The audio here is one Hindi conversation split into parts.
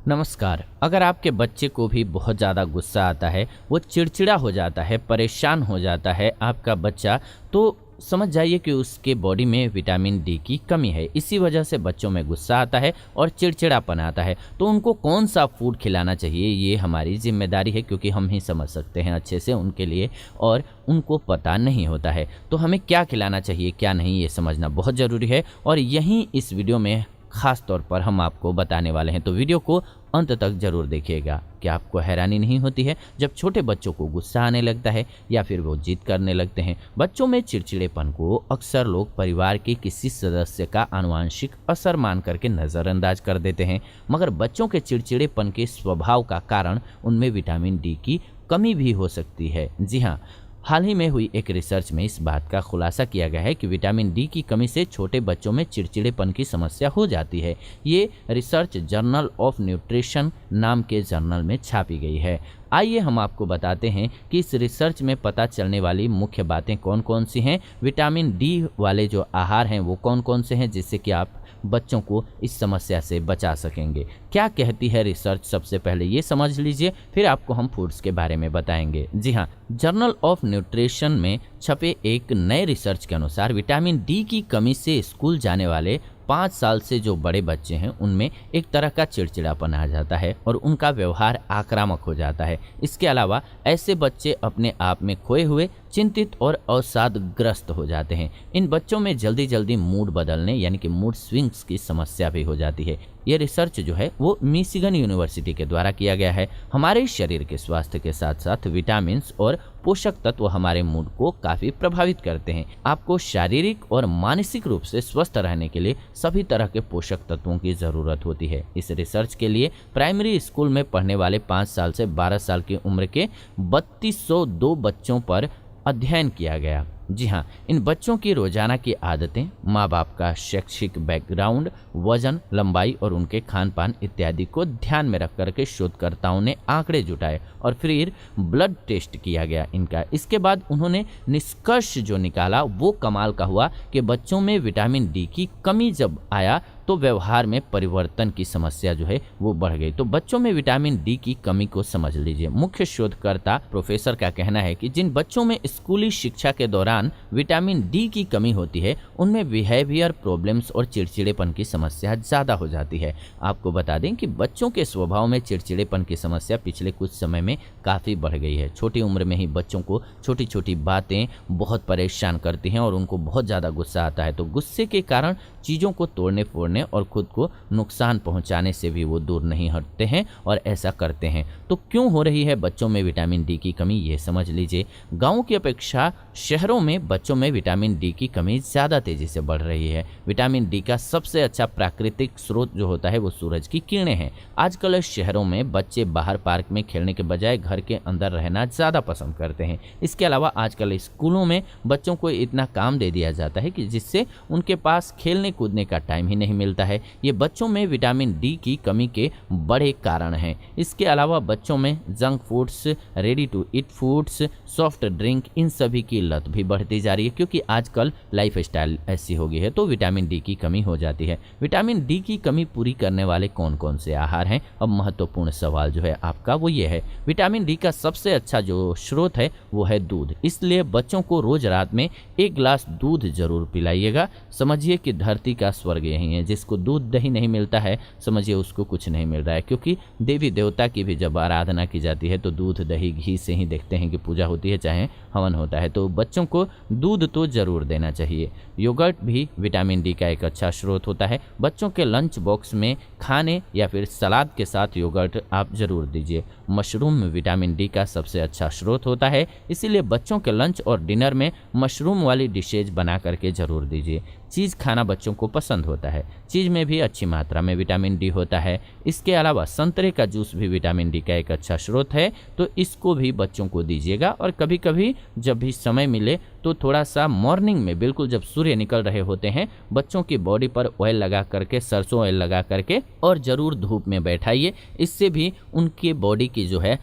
नमस्कार। अगर आपके बच्चे को भी बहुत ज़्यादा गुस्सा आता है, वो चिड़चिड़ा हो जाता है, परेशान हो जाता है आपका बच्चा, तो समझ जाइए कि उसके बॉडी में विटामिन डी की कमी है। इसी वजह से बच्चों में गुस्सा आता है और चिड़चिड़ापन आता है। तो उनको कौन सा फूड खिलाना चाहिए, ये हमारी जिम्मेदारी है, क्योंकि हम ही समझ सकते हैं अच्छे से उनके लिए, और उनको पता नहीं होता है। तो हमें क्या खिलाना चाहिए, क्या नहीं, ये समझना बहुत ज़रूरी है। और यहीं इस वीडियो में खास तौर पर हम आपको बताने वाले हैं, तो वीडियो को अंत तक जरूर देखिएगा। क्या आपको हैरानी नहीं होती है जब छोटे बच्चों को गुस्सा आने लगता है या फिर वो जिद करने लगते हैं? बच्चों में चिड़चिड़ेपन को अक्सर लोग परिवार के किसी सदस्य का आनुवंशिक असर मान करके नज़रअंदाज कर देते हैं, मगर बच्चों के चिड़चिड़ेपन के स्वभाव का कारण उनमें विटामिन डी की कमी भी हो सकती है। जी हाँ, हाल ही में हुई एक रिसर्च में इस बात का खुलासा किया गया है कि विटामिन डी की कमी से छोटे बच्चों में चिड़चिड़ेपन की समस्या हो जाती है। ये रिसर्च जर्नल ऑफ न्यूट्रिशन नाम के जर्नल में छापी गई है। आइए हम आपको बताते हैं कि इस रिसर्च में पता चलने वाली मुख्य बातें कौन कौन सी हैं, विटामिन डी वाले जो आहार हैं वो कौन कौन से हैं, जिससे कि आप बच्चों को इस समस्या से बचा सकेंगे। क्या कहती है रिसर्च, सबसे पहले ये समझ लीजिए, फिर आपको हम फूड्स के बारे में बताएंगे। जी हाँ, जर्नल ऑफ न्यूट्रिशन में छपे एक नए रिसर्च के अनुसार विटामिन डी की कमी से स्कूल जाने वाले 5 साल से जो बड़े बच्चे हैं उनमें एक तरह का चिड़चिड़ापन आ जाता है और उनका व्यवहार आक्रामक हो जाता है। इसके अलावा ऐसे बच्चे अपने आप में खोए हुए, चिंतित और अवसादग्रस्त हो जाते हैं। इन बच्चों में जल्दी जल्दी मूड बदलने यानी कि मूड स्विंग्स की समस्या भी हो जाती है। ये रिसर्च जो है वो मिशिगन यूनिवर्सिटी के द्वारा किया गया है। हमारे शरीर के स्वास्थ्य के साथ साथ विटामिन और पोषक तत्व हमारे मूड को काफ़ी प्रभावित करते हैं। आपको शारीरिक और मानसिक रूप से स्वस्थ रहने के लिए सभी तरह के पोषक तत्वों की ज़रूरत होती है। इस रिसर्च के लिए प्राइमरी स्कूल में पढ़ने वाले 5 साल से 12 साल की उम्र के 3202 बच्चों पर अध्ययन किया गया। जी हाँ, इन बच्चों की रोजाना की आदतें, माँ बाप का शैक्षिक बैकग्राउंड, वजन, लंबाई और उनके खान पान इत्यादि को ध्यान में रख करके शोधकर्ताओं ने आंकड़े जुटाए और फिर ब्लड टेस्ट किया गया इनका। इसके बाद उन्होंने निष्कर्ष जो निकाला वो कमाल का हुआ कि बच्चों में विटामिन डी की कमी जब आया तो व्यवहार में परिवर्तन की समस्या जो है वो बढ़ गई। तो बच्चों में विटामिन डी की कमी को समझ लीजिए। मुख्य शोधकर्ता प्रोफेसर का कहना है कि जिन बच्चों में स्कूली शिक्षा के दौरान विटामिन डी की कमी होती है उनमें बिहेवियर प्रॉब्लम्स और चिड़चिड़ेपन की समस्या ज़्यादा हो जाती है। आपको बता दें कि बच्चों के स्वभाव में चिड़चिड़ेपन की समस्या पिछले कुछ समय में काफ़ी बढ़ गई है। छोटी उम्र में ही बच्चों को छोटी छोटी बातें बहुत परेशान करती हैं और उनको बहुत ज़्यादा गुस्सा आता है। तो गुस्से के कारण चीज़ों को तोड़ने फोड़ने और खुद को नुकसान पहुंचाने से भी वो दूर नहीं हटते हैं और ऐसा करते हैं। तो क्यों हो रही है बच्चों में विटामिन डी की कमी, ये समझ लीजिए। गाँव की अपेक्षा शहरों में बच्चों में विटामिन डी की कमी ज़्यादा तेज़ी से बढ़ रही है। विटामिन डी का सबसे अच्छा प्राकृतिक स्रोत जो होता है वो सूरज की किरणें हैं। आजकल शहरों में बच्चे बाहर पार्क में खेलने के बजाय घर के अंदर रहना ज़्यादा पसंद करते हैं। इसके अलावा आजकल स्कूलों में बच्चों को इतना काम दे दिया जाता है कि जिससे उनके पास खेलने कूदने का टाइम ही नहीं मिलता है। ये बच्चों में विटामिन डी की कमी के बड़े कारण हैं। इसके अलावा बच्चों में junk foods, ready to eat foods, soft drink, इन सभी की लत भी बढ़ती जा रही है, क्योंकि आजकल लाइफस्टाइल ऐसी हो गई है। तो विटामिन डी की कमी हो जाती है। विटामिन डी की कमी पूरी करने वाले कौन कौन से आहार हैं? अब महत्वपूर्ण सवाल जो है आपका वो ये है। विटामिन डी का सबसे अच्छा जो स्रोत है वो है दूध। इसलिए बच्चों को रोज रात में 1 गिलास दूध जरूर पिलाइएगा। समझिए कि धरती का स्वर्ग यही है। जिसको दूध दही नहीं मिलता है समझिए उसको कुछ नहीं मिल रहा है, क्योंकि देवी देवता की भी जब आराधना की जाती है तो दूध दही घी से ही देखते हैं कि पूजा होती है, चाहे हवन होता है। तो बच्चों को दूध तो जरूर देना चाहिए। योगर्ट भी विटामिन डी का एक अच्छा स्रोत होता है। बच्चों के लंच बॉक्स में खाने या फिर सलाद के साथ योगर्ट आप जरूर दीजिए। मशरूम विटामिन डी का सबसे अच्छा स्रोत होता है, इसीलिए बच्चों के लंच और डिनर में मशरूम वाली डिशेज बना करके जरूर दीजिए। चीज़ खाना बच्चों को पसंद होता है। चीज़ में भी अच्छी मात्रा में विटामिन डी होता है। इसके अलावा संतरे का जूस भी विटामिन डी का एक अच्छा स्रोत है, तो इसको भी बच्चों को दीजिएगा। और कभी कभी जब भी समय मिले तो थोड़ा सा मॉर्निंग में बिल्कुल जब सूर्य निकल रहे होते हैं बच्चों की बॉडी पर ऑयल लगा करके, सरसों ऑयल लगा करके और ज़रूर धूप में बैठाइए। इससे भी उनकी बॉडी की जो है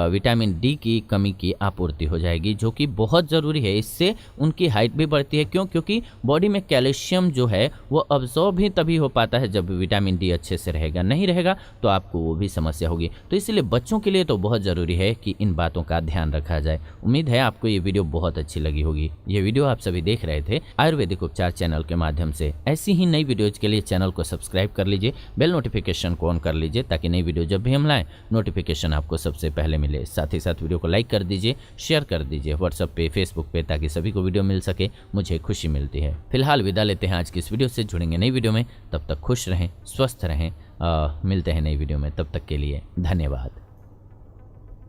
विटामिन डी की कमी की आपूर्ति हो जाएगी, जो कि बहुत ज़रूरी है। इससे उनकी हाइट भी बढ़ती है। क्योंकि बॉडी में कैल्शियम जो है वो अब्जॉर्ब ही तभी हो पाता है जब विटामिन डी अच्छे से रहेगा, नहीं रहेगा तो आपको वो भी समस्या होगी। तो इसलिए बच्चों के लिए तो बहुत ज़रूरी है कि इन बातों का ध्यान रखा जाए। उम्मीद है आपको ये वीडियो बहुत अच्छी लगी होगी। ये वीडियो आप सभी देख रहे थे आयुर्वेदिक उपचार चैनल के माध्यम से। ऐसी ही नई वीडियोज के लिए चैनल को सब्सक्राइब कर लीजिए, बेल नोटिफिकेशन को ऑन कर लीजिए ताकि नई वीडियो जब भी हम लाएं नोटिफिकेशन आपको सबसे पहले मिले। साथ ही साथ वीडियो को लाइक कर दीजिए, शेयर कर दीजिए व्हाट्सएप पे, फेसबुक पे, ताकि सभी को वीडियो मिल सके, मुझे खुशी मिलती है। फिलहाल विदा लेते हैं आज की इस वीडियो से, जुड़ेंगे नई वीडियो में। तब तक खुश रहें, स्वस्थ रहें। मिलते हैं नई वीडियो में, तब तक के लिए धन्यवाद।